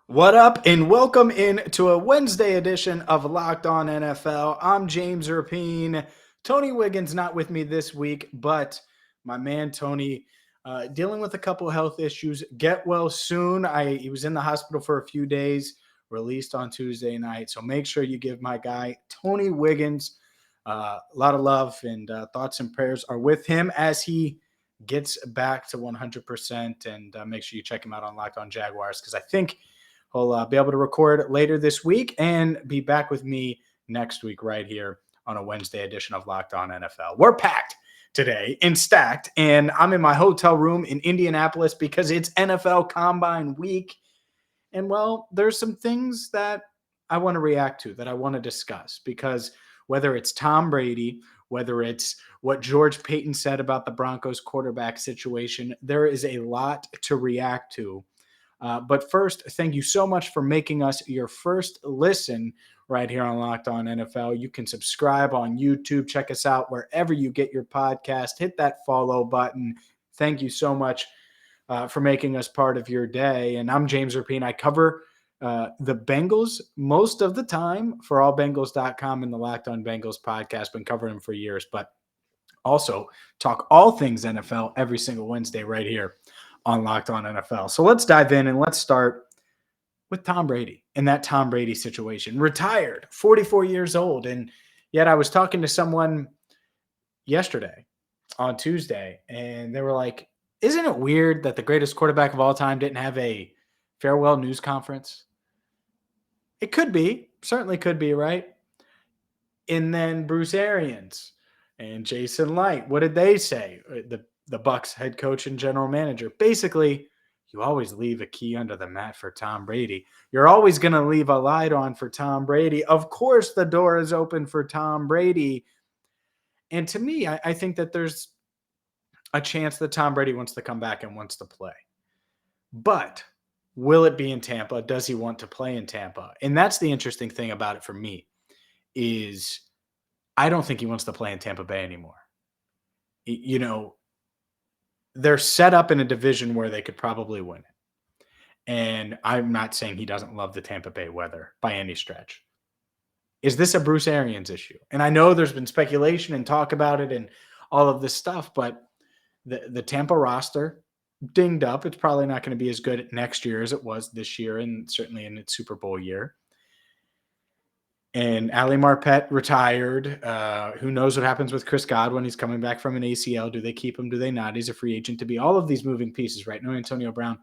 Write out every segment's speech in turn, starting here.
What up, and welcome in to a Wednesday edition of Locked On NFL. I'm James Rapien. Tony Wiggins not with me this week, but my man Tony dealing with a couple of health issues. Get well soon. He was in the hospital for a few days, released on Tuesday night. So make sure you give my guy Tony Wiggins a lot of love, and thoughts and prayers are with him as he gets back to 100%. And make sure you check him out on Locked On Jaguars, because I think he'll be able to record later this week and be back with me next week right here on a Wednesday edition of Locked On NFL. We're packed today and stacked, and I'm in my hotel room in Indianapolis because it's NFL Combine week. And, well, there's some things that I want to react to, that I want to discuss, because whether it's Tom Brady, whether it's what George Paton said about the Broncos quarterback situation, there is a lot to react to. But first, thank you so much for making us your first listen right here on Locked On NFL. You can subscribe on YouTube. Check us out wherever you get your podcast. Hit that follow button. Thank you so much for making us part of your day. And I'm James Rapien. I cover the Bengals most of the time for allbengals.com and the Locked On Bengals podcast. Been covering them for years, but also talk all things NFL every single Wednesday right here on Locked On NFL. So let's dive in, and let's start with Tom Brady and that Tom Brady situation. Retired, 44 years old. And yet I was talking to someone yesterday on Tuesday, and they were like, isn't it weird that the greatest quarterback of all time didn't have a farewell news conference? It could be, certainly could be, right? And then Bruce Arians and Jason Light, what did they say? The Bucs head coach and general manager. Basically, you always leave a key under the mat for Tom Brady. You're always going to leave a light on for Tom Brady. Of course, the door is open for Tom Brady. And to me, I think that there's a chance that Tom Brady wants to come back and wants to play. But will it be in Tampa? Does he want to play in Tampa? And that's the interesting thing about it for me, is I don't think he wants to play in Tampa Bay anymore. You know, they're set up in a division where they could probably win it. And I'm not saying he doesn't love the Tampa Bay weather by any stretch. Is this a Bruce Arians issue? And I know there's been speculation and talk about it and all of this stuff, but the Tampa roster dinged up. It's probably not going to be as good next year as it was this year, and certainly in its Super Bowl year. And Ali Marpet retired. Who knows what happens with Chris Godwin? He's coming back from an ACL. Do they keep him? Do they not? He's a free agent to be. All of these moving pieces, right? No Antonio Brown.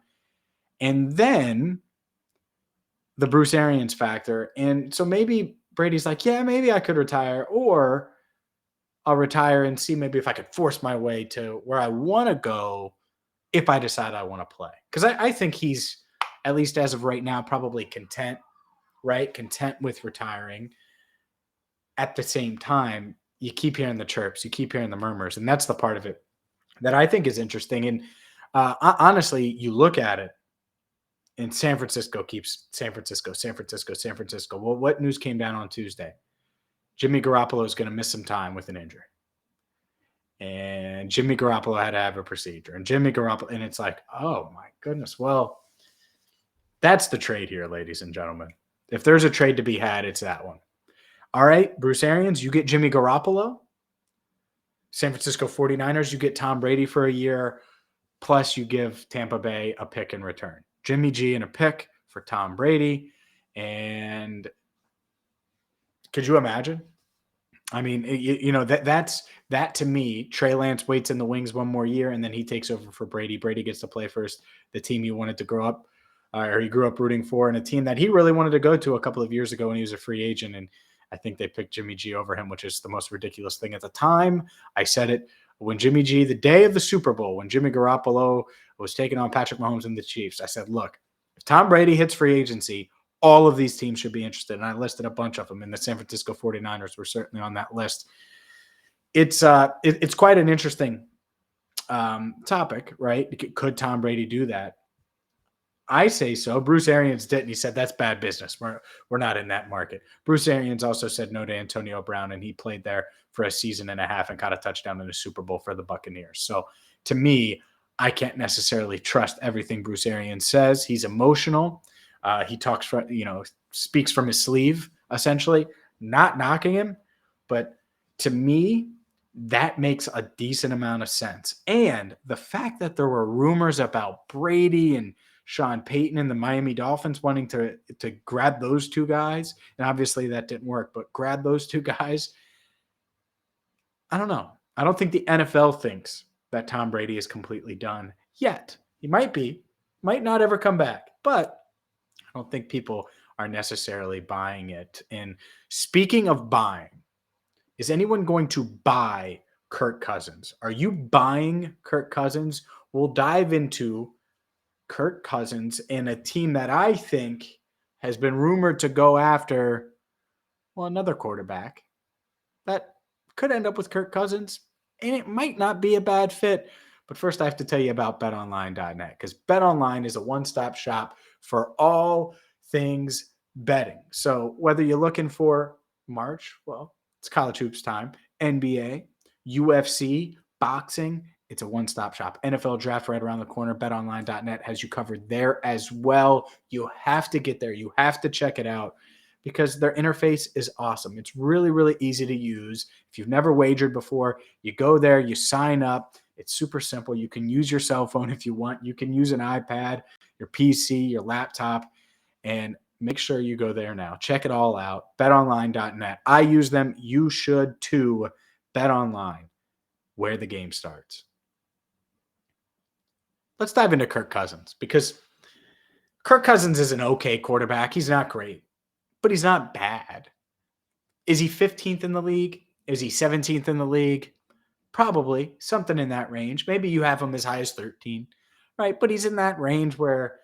And then the Bruce Arians factor. And so maybe Brady's like, yeah, maybe I could retire, or I'll retire and see maybe if I could force my way to where I want to go if I decide I want to play. Because I think he's, at least as of right now, probably content, right? Content with retiring. At the same time, you keep hearing the chirps, you keep hearing the murmurs, and that's the part of it that I think is interesting. And honestly, you look at it, and San Francisco keeps San Francisco. Well, what news came down on Tuesday? Jimmy Garoppolo is going to miss some time with an injury. And Jimmy Garoppolo had to have a procedure. And it's like, oh my goodness. Well, that's the trade here, ladies and gentlemen. If there's a trade to be had, it's that one. All right, Bruce Arians, you get Jimmy Garoppolo. San Francisco 49ers, you get Tom Brady for a year, plus you give Tampa Bay a pick in return. Jimmy G and a pick for Tom Brady. And could you imagine? I mean, that to me, Trey Lance waits in the wings one more year, and then he takes over for Brady. Brady gets to play first the team he wanted to grow up, or he grew up rooting for, and a team that he really wanted to go to a couple of years ago when he was a free agent. And I think they picked Jimmy G over him, which is the most ridiculous thing at the time. I said it when Jimmy G, the day of the Super Bowl, when Jimmy Garoppolo was taking on Patrick Mahomes and the Chiefs, I said, look, if Tom Brady hits free agency, all of these teams should be interested. And I listed a bunch of them, and the San Francisco 49ers were certainly on that list. It's quite an interesting topic, right? Could Tom Brady do that? I say so. Bruce Arians didn't. He said that's bad business. We're not in that market. Bruce Arians also said no to Antonio Brown, and he played there for a season and a half and caught a touchdown in the Super Bowl for the Buccaneers. So to me, I can't necessarily trust everything Bruce Arians says. He's emotional. He talks from, speaks from his sleeve, essentially, not knocking him. But to me, that makes a decent amount of sense. And the fact that there were rumors about Brady and Sean Payton and the Miami Dolphins wanting to grab those two guys, and obviously that didn't work, but grab those two guys, I don't know. I don't think the NFL thinks that Tom Brady is completely done yet. He might be, might not ever come back, but I don't think people are necessarily buying it. And speaking of buying, is anyone going to buy Kirk Cousins? Are you buying Kirk Cousins? We'll dive into Kirk Cousins and a team that I think has been rumored to go after, well, another quarterback that could end up with Kirk Cousins, and it might not be a bad fit. But first, I have to tell you about betonline.net, because betonline is a one-stop shop for all things betting. So whether you're looking for March, well, it's college hoops time, NBA, UFC, boxing, it's a one-stop shop. NFL draft right around the corner. betonline.net has you covered there as well. You have to get there. You have to check it out, because their interface is awesome. It's really, really easy to use. If you've never wagered before, you go there, you sign up. It's super simple. You can use your cell phone if you want. You can use an iPad, your PC, your laptop, and make sure you go there now. Check it all out. betonline.net. I use them. You should too. BetOnline, where the game starts. Let's dive into Kirk Cousins, because Kirk Cousins is an okay quarterback. He's not great, but he's not bad. Is he 15th in the league? Is he 17th in the league? Probably something in that range. Maybe you have him as high as 13, right? But he's in that range where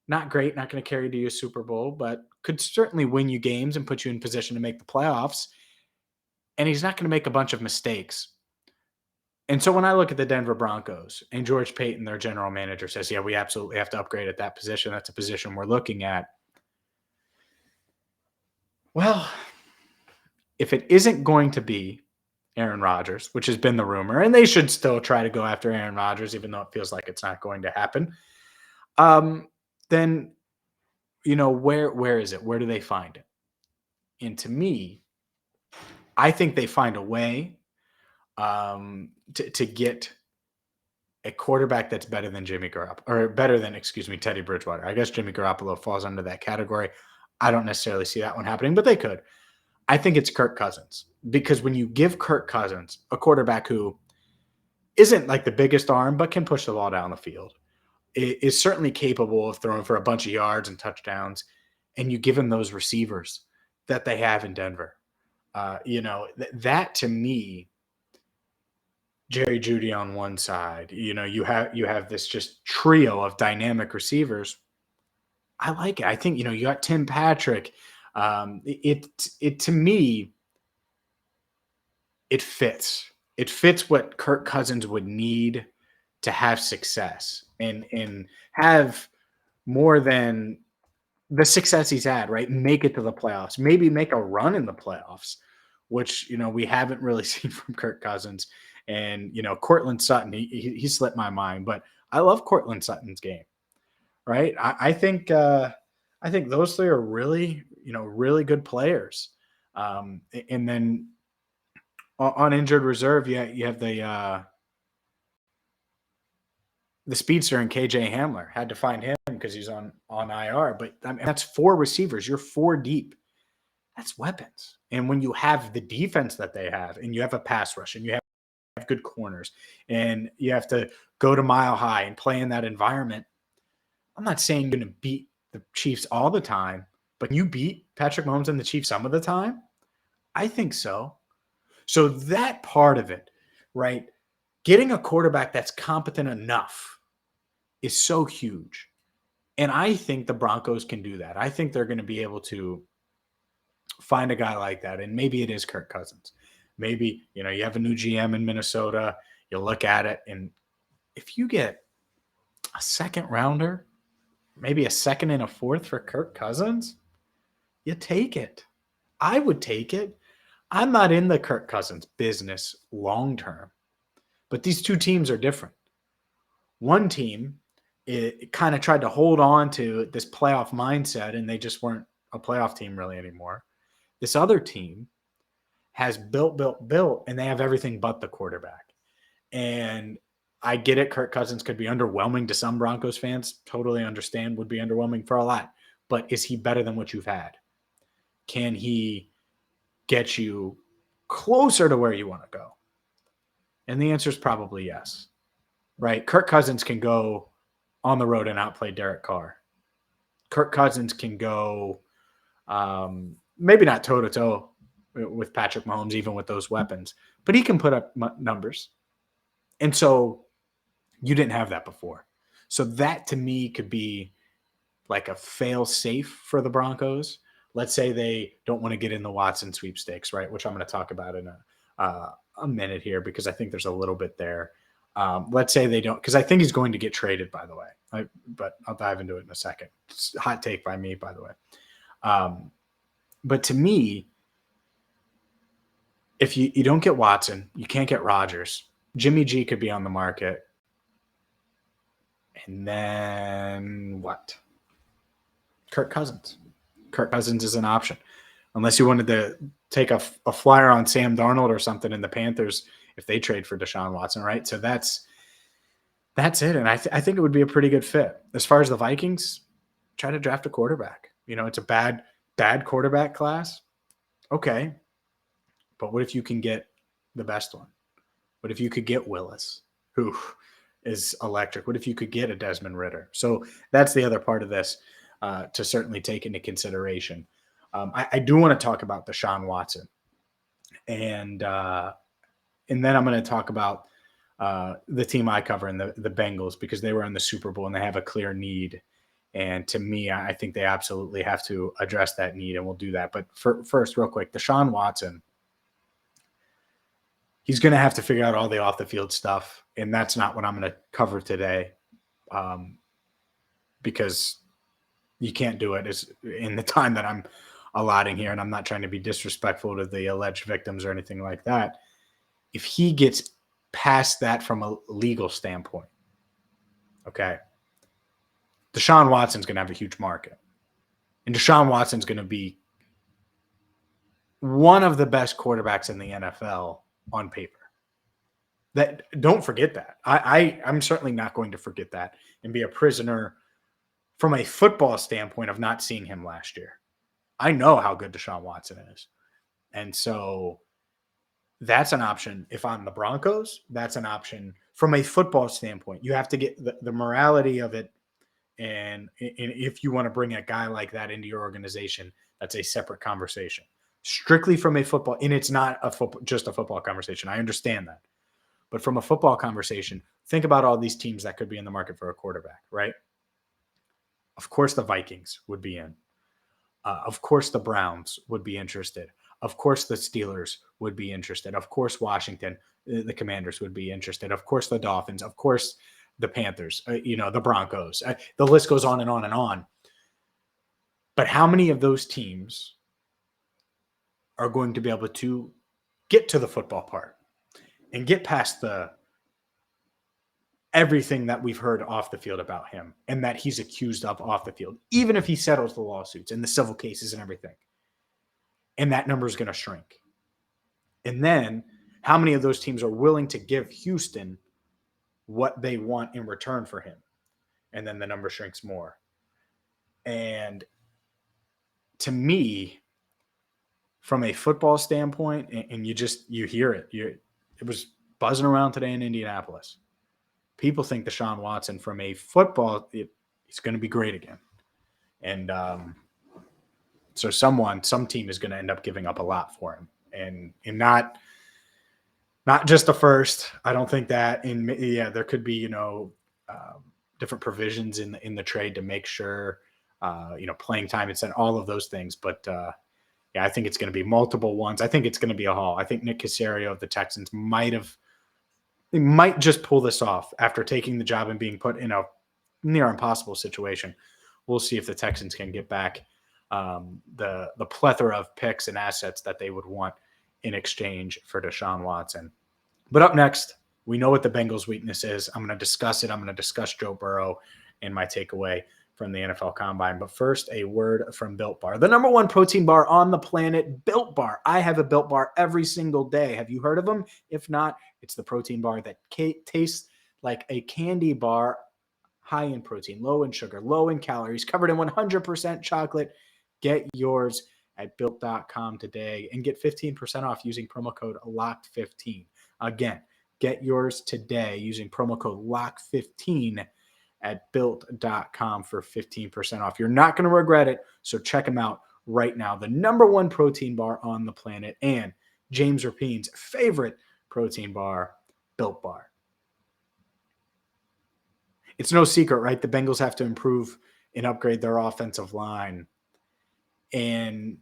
not great, not going to carry you to a Super Bowl, but could certainly win you games and put you in position to make the playoffs. And he's not going to make a bunch of mistakes. And so when I look at the Denver Broncos and George Payton, their general manager, says, yeah, we absolutely have to upgrade at that position. That's a position we're looking at. Well, if it isn't going to be Aaron Rodgers, which has been the rumor, and they should still try to go after Aaron Rodgers, even though it feels like it's not going to happen, then, where is it? Where do they find it? And to me, I think they find a way to get a quarterback that's better than Teddy Bridgewater. I guess Jimmy Garoppolo falls under that category. I don't necessarily see that one happening, but they could. I think it's Kirk Cousins, because when you give Kirk Cousins, a quarterback who isn't like the biggest arm, but can push the ball down the field, is certainly capable of throwing for a bunch of yards and touchdowns, and you give him those receivers that they have in Denver, that to me, Jerry Jeudy on one side, you have this just trio of dynamic receivers. I like it. I think, you got Tim Patrick. It to me, it fits. It fits what Kirk Cousins would need to have success and have more than the success he's had, right? Make it to the playoffs, maybe make a run in the playoffs, which, we haven't really seen from Kirk Cousins. And, Cortland Sutton, he slipped my mind, but I love Cortland Sutton's game, right? I think those three are really, really good players. And then on injured reserve, you have the speedster and KJ Hamler. Had to find him because he's on IR. But I mean, that's four receivers. You're four deep. That's weapons. And when you have the defense that they have, and you have a pass rush, and you have good corners, and you have to go to Mile High and play in that environment, I'm not saying you're going to beat the Chiefs all the time, but you beat Patrick Mahomes and the Chiefs some of the time? I think so. So that part of it, right? Getting a quarterback that's competent enough is so huge. And I think the Broncos can do that. I think they're going to be able to find a guy like that. And maybe it is Kirk Cousins. Maybe, you have a new GM in Minnesota. You look at it, and if you get a second rounder, maybe a second and a fourth for Kirk Cousins, you take it. I would take it. I'm not in the Kirk Cousins business long term, but these two teams are different. One team it kind of tried to hold on to this playoff mindset, and they just weren't a playoff team really anymore. This other team has built, and they have everything but the quarterback. And I get it. Kirk Cousins could be underwhelming to some Broncos fans. Totally understand, would be underwhelming for a lot. But is he better than what you've had? Can he get you closer to where you want to go? And the answer is probably yes, right? Kirk Cousins can go on the road and outplay Derek Carr. Kirk Cousins can go maybe not toe-to-toe with Patrick Mahomes, even with those weapons, but he can put up numbers. And so you didn't have that before. So that to me could be like a fail-safe for the Broncos. Let's say they don't want to get in the Watson sweepstakes, right? Which I'm going to talk about in a minute here because I think there's a little bit there. Let's say they don't, because I think he's going to get traded, by the way. But I'll dive into it in a second. It's a hot take by me, by the way. But to me, if you don't get Watson, you can't get Rodgers. Jimmy G could be on the market. And then what? Kirk Cousins. Kirk Cousins is an option. Unless you wanted to take a flyer on Sam Darnold or something in the Panthers if they trade for Deshaun Watson, right? So that's it. And I think it would be a pretty good fit. As far as the Vikings, try to draft a quarterback. It's a bad quarterback class. Okay. But what if you can get the best one? What if you could get Willis, who is electric? What if you could get a Desmond Ridder? So that's the other part of this to certainly take into consideration. I do want to talk about Deshaun Watson. And then I'm going to talk about the team I cover in the Bengals because they were in the Super Bowl and they have a clear need. And to me, I think they absolutely have to address that need, and we'll do that. But first, real quick, Deshaun Watson, he's going to have to figure out all the off-the-field stuff, and that's not what I'm going to cover today because you can't do it in the time that I'm allotting here, and I'm not trying to be disrespectful to the alleged victims or anything like that. If he gets past that from a legal standpoint, okay, Deshaun Watson's going to have a huge market. And Deshaun Watson's going to be one of the best quarterbacks in the NFL on paper. Don't forget that. I'm certainly not going to forget that and be a prisoner from a football standpoint of not seeing him last year. I know how good Deshaun Watson is. And so that's an option. If I'm the Broncos, that's an option from a football standpoint. You have to get the morality of it. And if you want to bring a guy like that into your organization, that's a separate conversation. Strictly from a football, and it's not just a football conversation. I understand that. But from a football conversation, think about all these teams that could be in the market for a quarterback, right? Of course, the Vikings would be in. Of course, the Browns would be interested. Of course, the Steelers would be interested. Of course, Washington, the Commanders would be interested. Of course, the Dolphins. Of course, the Panthers, the Broncos. The list goes on and on and on. But how many of those teams are going to be able to get to the football part and get past everything that we've heard off the field about him and that he's accused of off the field, even if he settles the lawsuits and the civil cases and everything? And that number is going to shrink. And then how many of those teams are willing to give Houston what they want in return for him? And then the number shrinks more. And to me, from a football standpoint, and you hear it, it was buzzing around today in Indianapolis. People think Deshaun Watson from a football, he's going to be great again. And so some team is going to end up giving up a lot for him. And not just the first. I don't think that. There could be different provisions in the trade to make sure playing time and all of those things. But I think it's going to be multiple ones. I think it's going to be a haul. I think Nick Caserio of the Texans might just pull this off after taking the job and being put in a near impossible situation. We'll see if the Texans can get back the plethora of picks and assets that they would want in exchange for Deshaun Watson. But up next, we know what the Bengals' weakness is. I'm going to discuss it. I'm going to discuss Joe Burrow and my takeaway from the NFL Combine. But first, a word from Built Bar, the number one protein bar on the planet. Built Bar. I have a Built Bar every single day. Have you heard of them? If not, it's the protein bar that tastes like a candy bar, high in protein, low in sugar, low in calories, covered in 100% chocolate. Get yours at built.com today and get 15% off using promo code LOCKED15. Again, get yours today using promo code LOCKED15 at built.com for 15% off. You're not going to regret it, so check them out right now. The number one protein bar on the planet and James Rapien's favorite protein bar, Built Bar. It's no secret, right? The Bengals have to improve and upgrade their offensive line. And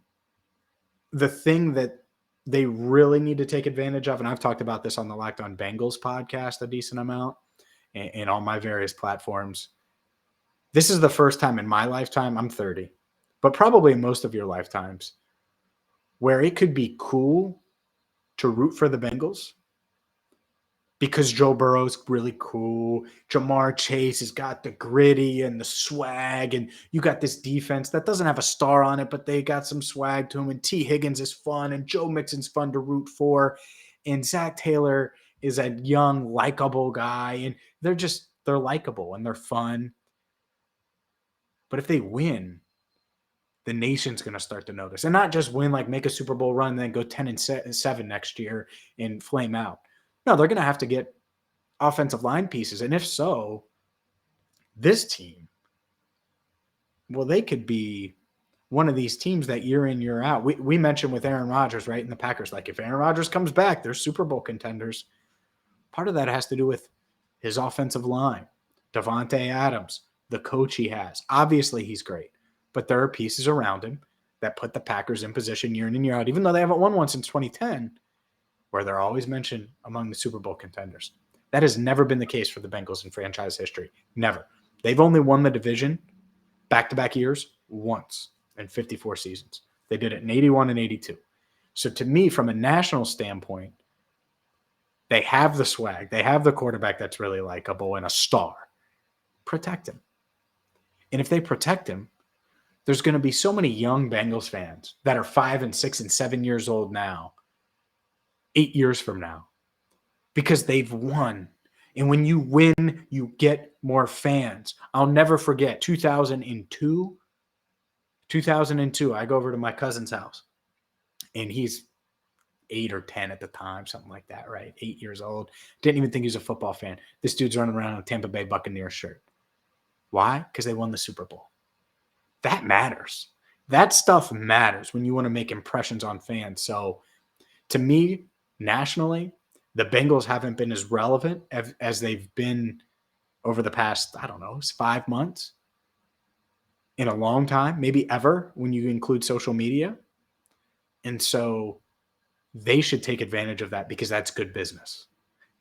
the thing that they really need to take advantage of, and I've talked about this on the Locked On Bengals podcast a decent amount and on my various platforms. This is the first time in my lifetime, I'm 30, but probably in most of your lifetimes, where it could be cool to root for the Bengals because Joe Burrow's really cool. Jamar Chase has got the gritty and the swag, and you got this defense that doesn't have a star on it, but they got some swag to them, and T. Higgins is fun, and Joe Mixon's fun to root for, and Zach Taylor is a young, likable guy, and they're likable, and they're fun. But if they win, the nation's going to start to notice. And not just win, like make a Super Bowl run, then go 10-7 next year and flame out. No, they're going to have to get offensive line pieces. And if so, this team, well, they could be one of these teams that year in, year out. We mentioned with Aaron Rodgers, right, and the Packers, like if Aaron Rodgers comes back, they're Super Bowl contenders. Part of that has to do with his offensive line, Devontae Adams, the coach he has. Obviously, he's great, but there are pieces around him that put the Packers in position year in and year out, even though they haven't won one since 2010, where they're always mentioned among the Super Bowl contenders. That has never been the case for the Bengals in franchise history. Never. They've only won the division back-to-back years once in 54 seasons. They did it in 81 and 82. So to me, from a national standpoint, they have the swag. They have the quarterback that's really likable and a star. Protect him. And if they protect him, there's going to be so many young Bengals fans that are 5 and 6 and 7 years old now, 8 years from now, because they've won. And when you win, you get more fans. I'll never forget 2002. I go over to my cousin's house, and he's 8 or 10 at the time, something like that, right? 8 years old. Didn't even think he was a football fan. This dude's running around in a Tampa Bay Buccaneers shirt. Why? Because they won the Super Bowl. That matters. That stuff matters when you want to make impressions on fans. So to me, nationally, the Bengals haven't been as relevant as they've been over the past, 5 months in a long time, maybe ever when you include social media. And so they should take advantage of that because that's good business.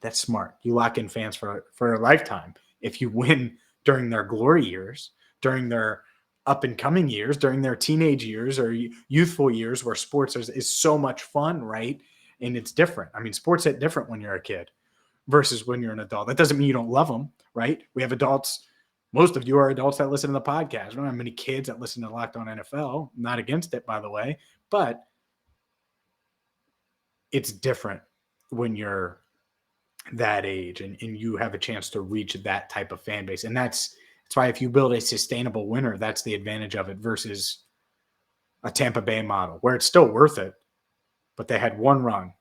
That's smart. You lock in fans for a lifetime. If you win during their glory years, during their up-and-coming years, during their teenage years or youthful years where sports is so much fun, right? And it's different. I mean, sports hit different when you're a kid versus when you're an adult. That doesn't mean you don't love them, right? We have adults. Most of you are adults that listen to the podcast. We don't have many kids that listen to Locked On NFL. I'm not against it, by the way, but it's different when you're that age and you have a chance to reach that type of fan base. And that's why if you build a sustainable winner, that's the advantage of it versus a Tampa Bay model where it's still worth it, but they had one run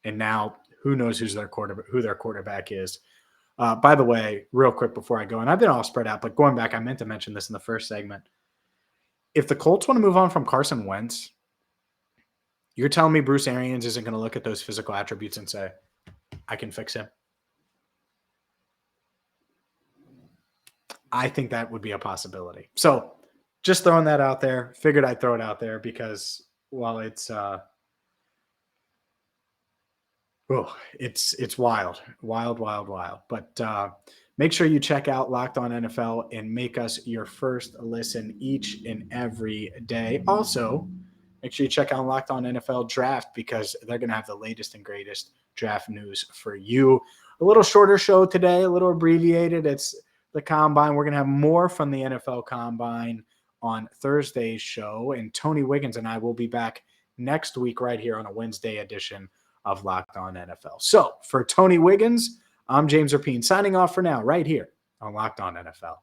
and now who knows who their quarterback is. By the way, real quick before I go, and I've been all spread out, but going back, I meant to mention this in the first segment. If the Colts want to move on from Carson Wentz, you're telling me Bruce Arians isn't going to look at those physical attributes and say, I can fix him? I think that would be a possibility. So just throwing that out there. Figured I'd throw it out there because while it's wild. But make sure you check out Locked On NFL and make us your first listen each and every day. Also, make sure you check out Locked On NFL Draft because they're going to have the latest and greatest draft news for you. A little shorter show today, a little abbreviated. It's the Combine. We're going to have more from the NFL Combine on Thursday's show. And Tony Wiggins and I will be back next week right here on a Wednesday edition of Locked On NFL. So for Tony Wiggins, I'm James Rapien signing off for now right here on Locked On NFL.